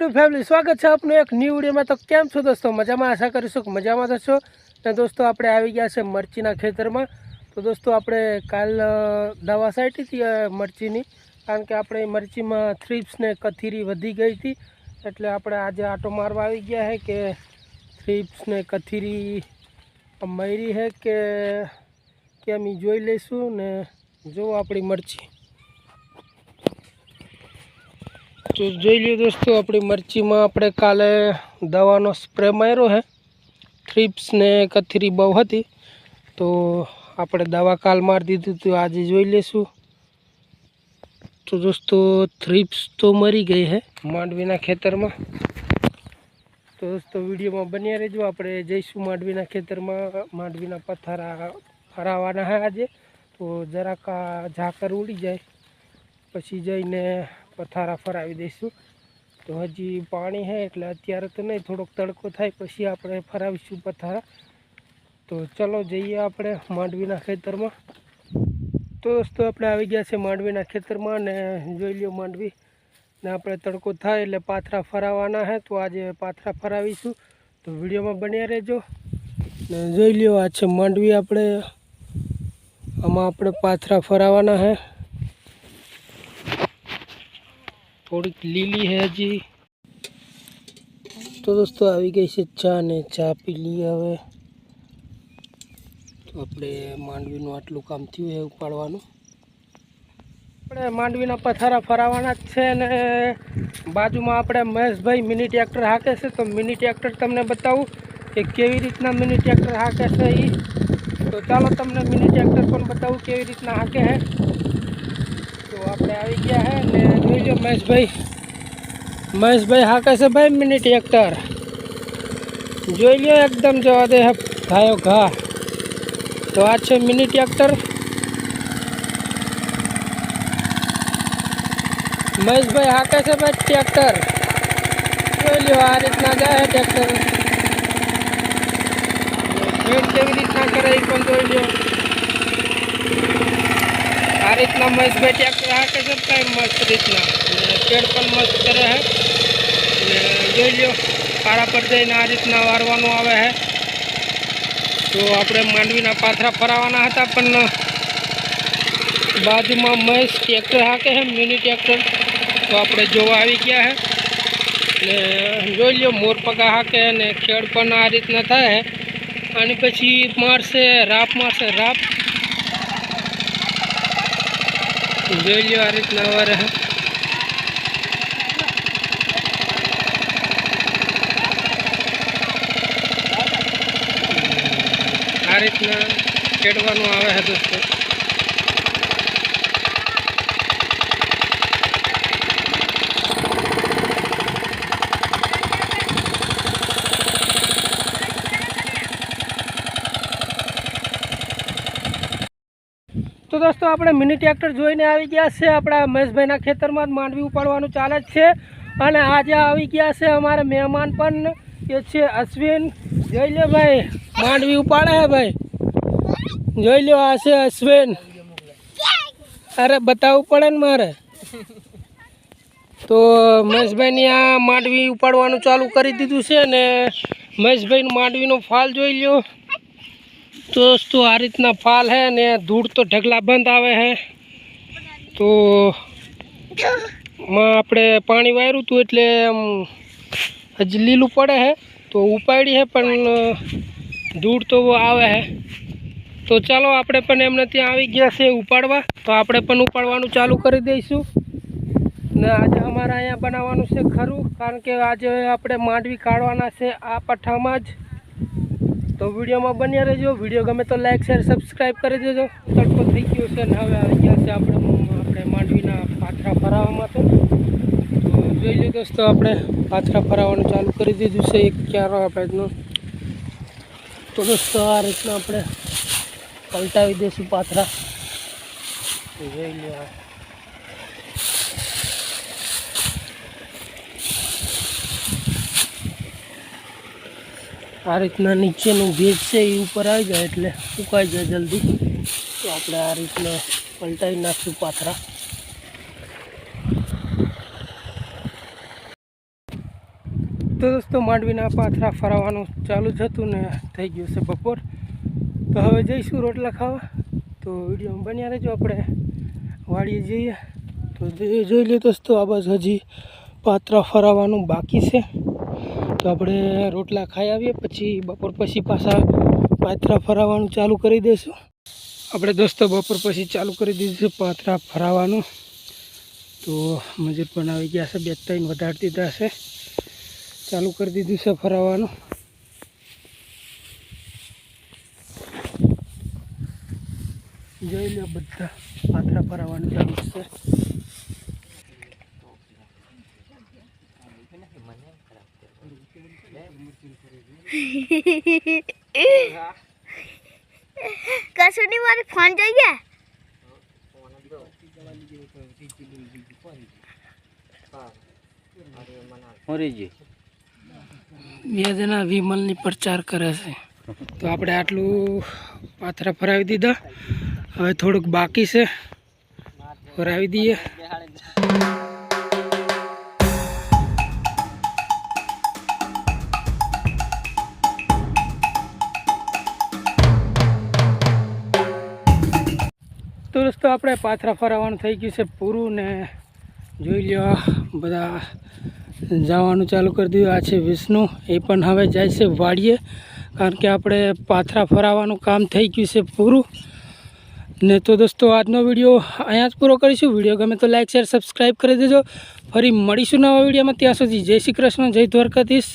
YouTube family સ્વાગત છે આપનું એક ન્યૂ વિડીયોમાં। તો કેમ છો દોસ્તો? મજામાં? આશા કરીશું કે મજામાં થશો। ને દોસ્તો આપણે આવી ગયા છે મરચીના ખેતરમાં। તો દોસ્તો આપણે કાલ દવા છાંટી હતી મરચીની, કારણ કે આપણે મરચીમાં થ્રીપ્સ ને કથીરી વધી ગઈ હતી, એટલે આપણે આજે આટો મારવા આવી ગયા છે કે થ્રીપ્સ ને કથીરી મરી છે કે કેમ એ જોઈ લઈશું। ને જો આપણી મરચી तो જોઈ લ્યો દોસ્તો, આપણી મરચીમાં આપણે કાલે દવાનો સ્પ્રે માર્યો है। થ્રીપ્સ ને કથીરી બહુ હતી તો આપણે દવા કાલ મારી દીધી, તો આજે જોઈ લેશું। તો દોસ્તો થ્રીપ્સ તો મરી ગઈ है માંડવીના ખેતરમાં। તો દોસ્તો વિડીયોમાં બન્યા રહેજો। આપણે જઈશું માંડવીના ખેતરમાં, માંડવીના પથ્થરા ફરાવાના है આજે। તો જરાક ઝાકર ઉડી જાય પછી જઈને पथारा फरावी दईशू। तो हजी पानी है एटले अत्यारे तो नहीं, थोड़ोक तड़को थाय पछी आपणे फरावीशुं पथारा। तो चलो जईए आपणे मांडवीना खेतरमां। तो दोस्तों आपणे आवी गया छे मांडवीना खेतरमां ने जोई ल्यो मांडवी ने आपणे तड़को थाय एटले पाथरा फरावाना है। तो आज पाथरा फरावीशुं, तो विडियोमां बन्या रहेजो ने जोई ल्यो। आ छे मांडवी, आपणे आमां आपणे पाथरा फरावाना है। थोड़ी लीली है जी। तो दोस्तों आ गई से चा ने चा पी ली हवे। तो अपने मांडवीनु आटलू काम थयुं है उपाड़वानुं। अपने मांडवीना पथारा फरावाना छे ने बाजुमां अपने महेश भाई मिनी ट्रेक्टर हाके छे। तो मिनी ट्रेक्टर तमने बतावुं के केवी रीतना मिनी ट्रेक्टर हाके छे ई। तो चालो तमने मिनी ट्रेक्टर पण बतावुं केवी रीतना हाके है। तो आपणे आवी गया है ने जोई लो महेश भाई हाके छे भाई मिनी ट्रेक्टर। जोई लो एकदम जवा दे है घायो घा। तो आ छे मिनी ट्रेक्टर। महेश भाई हाके छे भाई ट्रेक्टर। जोई लो आ रीतना जाए है ट्रेक्टर। खेड केवी रीतना करे ई पण जोई लो। आ रीतना महेश भाई ट्रेक्टर हाके छे कई मस्त रीतना, खेड पण मस्त करे है। जोई लो पारा पर जईने आ रीतना वारवानुं आवे है। तो आपणे मांडवीना पाथरा फरावाना हता पण बाजुमां महेश ट्रेक्टर हाके है मिनी ट्रेक्टर। तो आपणे जोवा आवी गया है ने जोई लो मोरपगा हाके ने खेड पण आ रीतना थाय है। आनी पछी मारशे राप, मारशे राप। जोई लो आ रीतना वारे है। आ रीतना खेडवानुं आवे है दोस्तों। तो दोस्तों अपने मिनी ट्रेक्टर जोईने आवी गया छे अपना महेशभाईना खेतरमां। मांडवी उपाड़वानुं चाले छे अने आज आवी गया छे अमारा मेहमान पण के छे अश्विन। जोई लो भाई मांडवी उपाड़े है भाई। जोई लो आ छे अश्विन। अरे बतावुं पड़े ने मारे। तो महेशभाईनी आ मांडवी उपाड़वानुं चालू करी दीधुं छे ने महेशभाई मांडवीनो फाल जोई लो। तो दोस्तों आ रीतना फाल है ने धूड़ तो ढगला बंद आवे है। तो आपणे पाणी वार्युं हतुं एटले हजी लीलू पड़े है। तो उपाड़ी है पण धूड़ तो वो आवे है। तो चलो आपणे पण एमने त्यां आवी गया छे उपाड़वा। तो आपणे पण उपाड़वानुं चालू करी दईशुं ने आज अमारे अहींया बनाववानुं छे खरूं, कारण के आज आपणे मांडवी काढवाना छे आ पठामां ज। तो वीडियो में बनिया रहो। वीडियो गमे तो लाइक शेर सब्सक्राइब कर दीजिए। तड़को थी गयो है ने हवे आई गया छे आपणे मांडवीना पाथरा फरावामां। तो जोई लो दोस्तों आपणे पाथरा फरावानुं चालू करी दीधुं छे एक क्यारो आपणो। तो दोस्तों आ रीतना आपणे पलटावी देशुं पाथरा। जोई लो आ रीतना नीचेनु भेज है ये ऊपर आई जाए एटले सुकाई जाए जल्दी। तो आपणे आ रीतना पलटाई नाखशुं पाथरा। તો દોસ્તો માંડવીના પાથરા ફરાવવાનું ચાલુ જ હતું ને થઈ ગયું છે બપોર. તો હવે જઈશું રોટલા ખાવા. તો વિડીયોમાં બન્યા રહેજો. આપણે વાડીએ જઈએ તો જોઈ લે દોસ્તો, આ બાજુ હજી પાથરા ફરાવવાનું બાકી છે. તો આપણે રોટલા ખાઈ આવીએ, પછી બપોર પછી પાછા પાથરા ફરાવવાનું ચાલુ કરી દઈશું. આપણે દોસ્તો બપોર પછી ચાલુ કરી દીધું છે પાથરા ફરાવવાનું. તો મજૂર પણ આવી ગયા છે, 2-3 વધારી દીધા છે. ચાલુ કરી દીધું છે ફરાવવાનું. જોઈ લો, બધા પાથરા ફરાવવાનું ચાલુ છે. કશું નહીં, મારે ફોન જોઈએ. બે જણા વિમલની પ્રચાર કરે છે. તો આપણે આટલું પાથરા ફરાવી દીધા. હવે થોડુંક બાકી છે, ફરાવી દઈએ. તો દોસ્તો આપણે પાથરા ફરાવવાનું થઈ ગયું છે પૂરું ને જોઈ લ્યો, બધા જવાનું ચાલુ કરી દીધું. આ છે વિષ્ણુ, એ પણ હવે જાય છે વાડીએ, કારણ કે આપણે પાથરા ફરાવવાનું કામ થઈ ગયું છે પૂરું. ને તો દોસ્તો આજનો વિડીયો અહીંયા જ પૂરો કરીશું. વિડીયો ગમે તો લાઈક, શેર, સબસ્ક્રાઈબ કરી દેજો. ફરી મળીશું નવા વિડીયોમાં. ત્યાં સુધી જય શ્રી કૃષ્ણ, જય દ્વારકાધીશ.